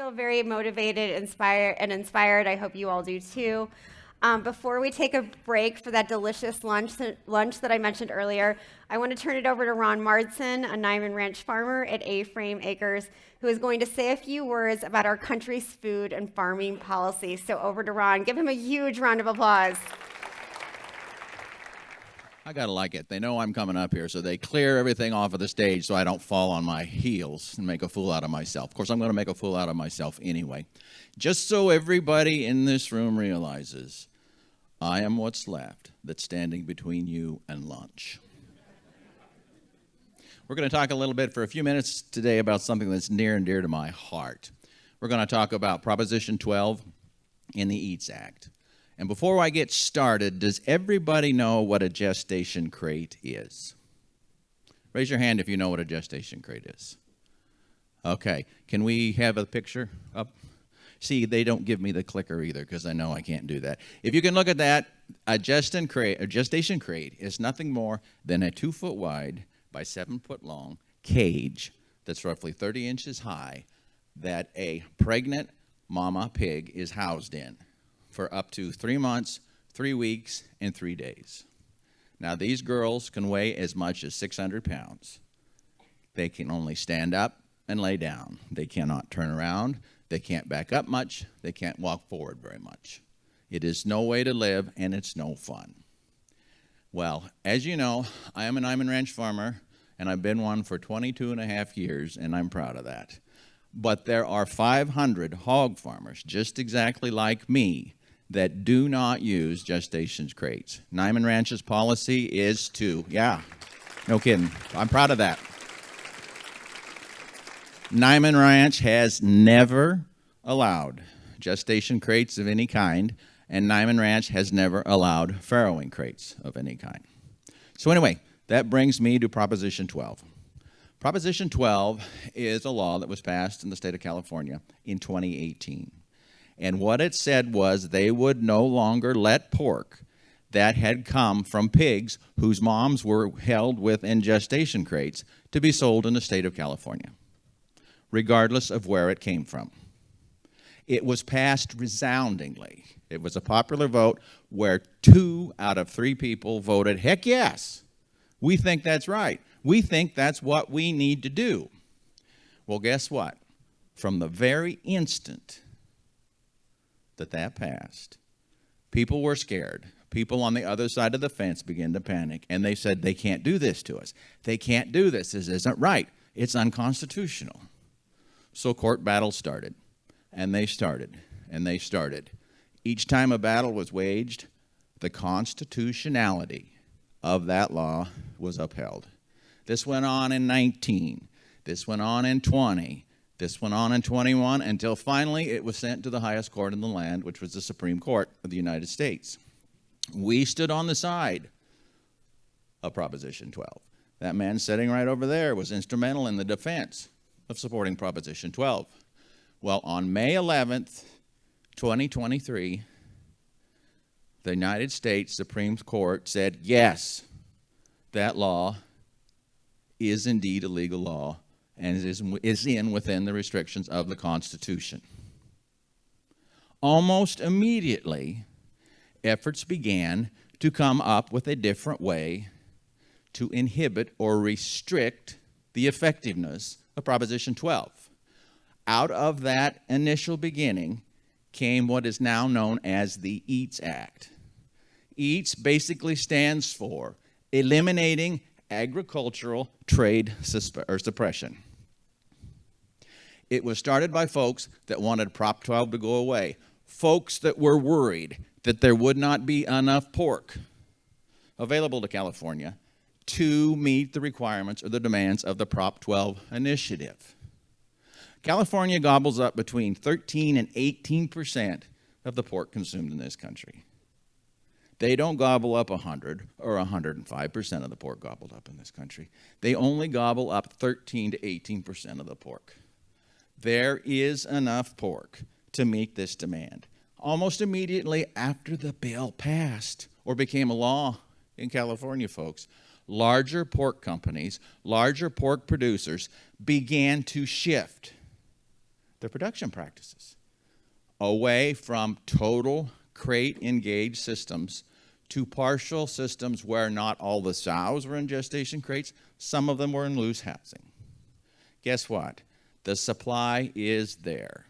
feel very motivated, inspired. I hope you all do too. Before we take a break for that delicious lunch that I mentioned earlier, I want to turn it over to Ron Mardesen, a Niman Ranch farmer at A-Frame Acres, who is going to say a few words about our country's food and farming policy. So over to Ron. Give him a huge round of applause. I gotta like it. They know I'm coming up here, so they clear everything off of the stage so I don't fall on my heels and make a fool out of myself. Of course, I'm gonna make a fool out of myself anyway. Just so everybody in this room realizes, I am what's left that's standing between you and lunch. We're gonna talk a little bit for a few minutes today about something that's near and dear to my heart. We're gonna talk about Proposition 12 in the EATS Act. And before I get started, does everybody know what a gestation crate is? Raise your hand if you know what a gestation crate is. Okay, can we have a picture up? See, they don't give me the clicker either because I know I can't do that. If you can look at that, a gestation crate is nothing more than a 2-foot wide by 7-foot long cage that's roughly 30 inches high that a pregnant mama pig is housed in for up to 3 months, 3 weeks, and 3 days. Now, these girls can weigh as much as 600 pounds. They can only stand up and lay down. They cannot turn around. They can't back up much. They can't walk forward very much. It is no way to live, and it's no fun. Well, as you know, I am a Niman Ranch farmer, and I've been one for 22 and a half years, and I'm proud of that. But there are 500 hog farmers, just exactly like me, that do not use gestation crates. Niman Ranch's policy is to, no kidding, I'm proud of that. Niman Ranch has never allowed gestation crates of any kind, and Niman Ranch has never allowed farrowing crates of any kind. So anyway, that brings me to Proposition 12. Proposition 12 is a law that was passed in the state of California in 2018. And what it said was they would no longer let pork that had come from pigs whose moms were held within gestation crates to be sold in the state of California, regardless of where it came from. It was passed resoundingly. It was a popular vote where 2 out of 3 people voted, heck yes, we think that's right. We think that's what we need to do. Well, guess what? From the very instant that passed, people were scared. People on the other side of the fence began to panic, and they said, they can't do this to us. They can't do this. This isn't right. It's unconstitutional. So court battles started, and they started, and they started. Each time a battle was waged, the constitutionality of that law was upheld. This went on in 19. This went on in 20. This went on in 21 until finally it was sent to the highest court in the land, which was the Supreme Court of the United States. We stood on the side of Proposition 12. That man sitting right over there was instrumental in the defense of supporting Proposition 12. Well, on May 11th, 2023, the United States Supreme Court said, yes, that law is indeed a legal law and is within the restrictions of the Constitution. Almost immediately, efforts began to come up with a different way to inhibit or restrict the effectiveness of Proposition 12. Out of that initial beginning came what is now known as the EATS Act. EATS basically stands for Eliminating Agricultural Trade Suppression. It was started by folks that wanted Prop 12 to go away, folks that were worried that there would not be enough pork available to California to meet the requirements or the demands of the Prop 12 initiative. California gobbles up between 13 and 18% of the pork consumed in this country. They don't gobble up 100 or 105% of the pork gobbled up in this country. They only gobble up 13 to 18% of the pork. There is enough pork to meet this demand. Almost immediately after the bill passed or became a law in California, folks, larger pork companies, larger pork producers began to shift their production practices, away from total crate engaged systems to partial systems where not all the sows were in gestation crates, some of them were in loose housing. Guess what? The supply is there.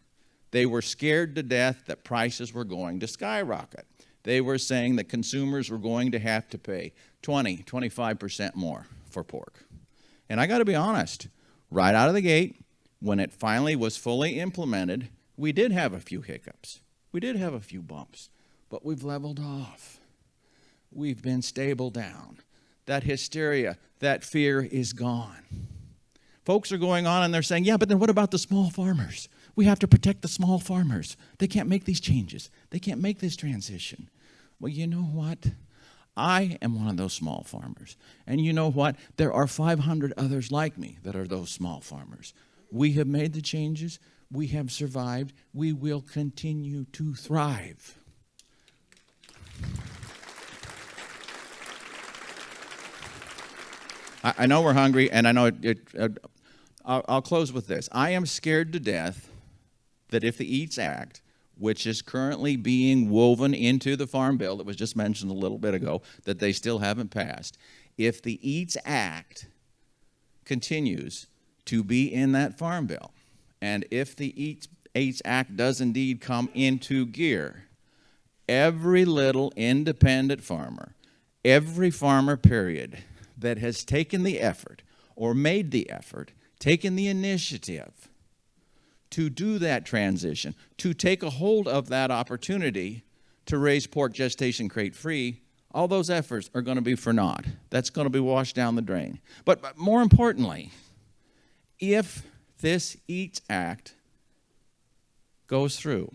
They were scared to death that prices were going to skyrocket. They were saying that consumers were going to have to pay 20, 25% more for pork. And I got to be honest, right out of the gate, when it finally was fully implemented, we did have a few hiccups. We did have a few bumps, but we've leveled off. We've been stable down. That hysteria, that fear is gone. Folks are going on and they're saying, yeah, but then what about the small farmers? We have to protect the small farmers. They can't make these changes. They can't make this transition. Well, you know what? I am one of those small farmers. And you know what? There are 500 others like me that are those small farmers. We have made the changes. We have survived. We will continue to thrive. I know we're hungry, and I know I'll close with this. I am scared to death that if the EATS Act, which is currently being woven into the Farm Bill that was just mentioned a little bit ago, that they still haven't passed, if the EATS Act continues to be in that Farm Bill, and if the EATS Act does indeed come into gear, every little independent farmer, every farmer, period, that has taken the effort or made the effort, taken the initiative to do that transition, to take a hold of that opportunity to raise pork gestation crate free, all those efforts are going to be for naught. That's going to be washed down the drain. But more importantly, if this EATS Act goes through,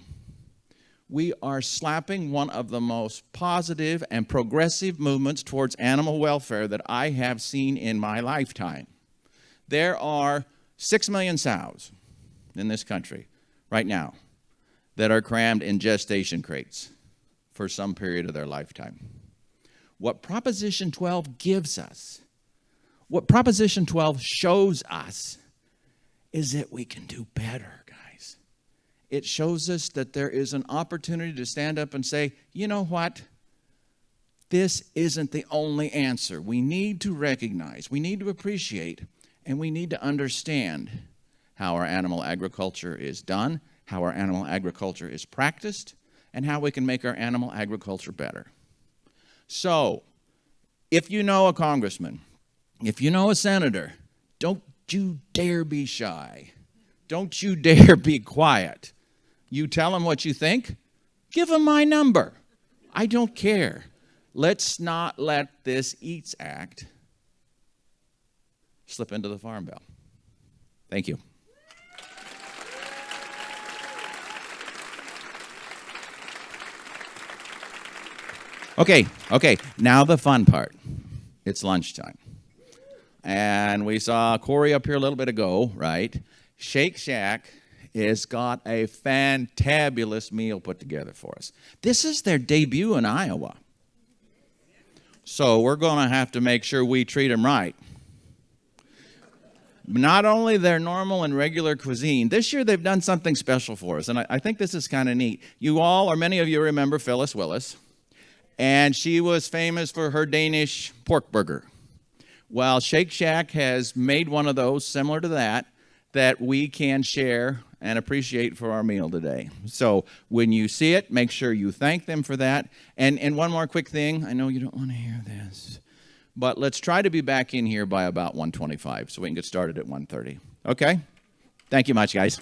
we are slapping one of the most positive and progressive movements towards animal welfare that I have seen in my lifetime. There are 6 million sows in this country right now that are crammed in gestation crates for some period of their lifetime. What Proposition 12 gives us, what Proposition 12 shows us, is that we can do better, guys. It shows us that there is an opportunity to stand up and say, you know what? This isn't the only answer. We need to recognize, we need to appreciate, and we need to understand how our animal agriculture is done, how our animal agriculture is practiced, and how we can make our animal agriculture better. So, if you know a congressman, if you know a senator, don't you dare be shy. Don't you dare be quiet. You tell them what you think, give them my number. I don't care. Let's not let this EATS Act slip into the Farm Bill. Thank you. Okay, now the fun part. It's lunchtime. And we saw Corey up here a little bit ago, right? Shake Shack has got a fantabulous meal put together for us. This is their debut in Iowa. So we're going to have to make sure we treat them right. Not only their normal and regular cuisine, this year they've done something special for us, and I think this is kind of neat. You all, or many of you, remember Phyllis Willis, and she was famous for her Danish pork burger. Well, Shake Shack has made one of those similar to that we can share and appreciate for our meal today. So when you see it, make sure you thank them for that. And one more quick thing. I know you don't want to hear this, but let's try to be back in here by about 1:25 so we can get started at 1:30. Okay? Thank you much, guys.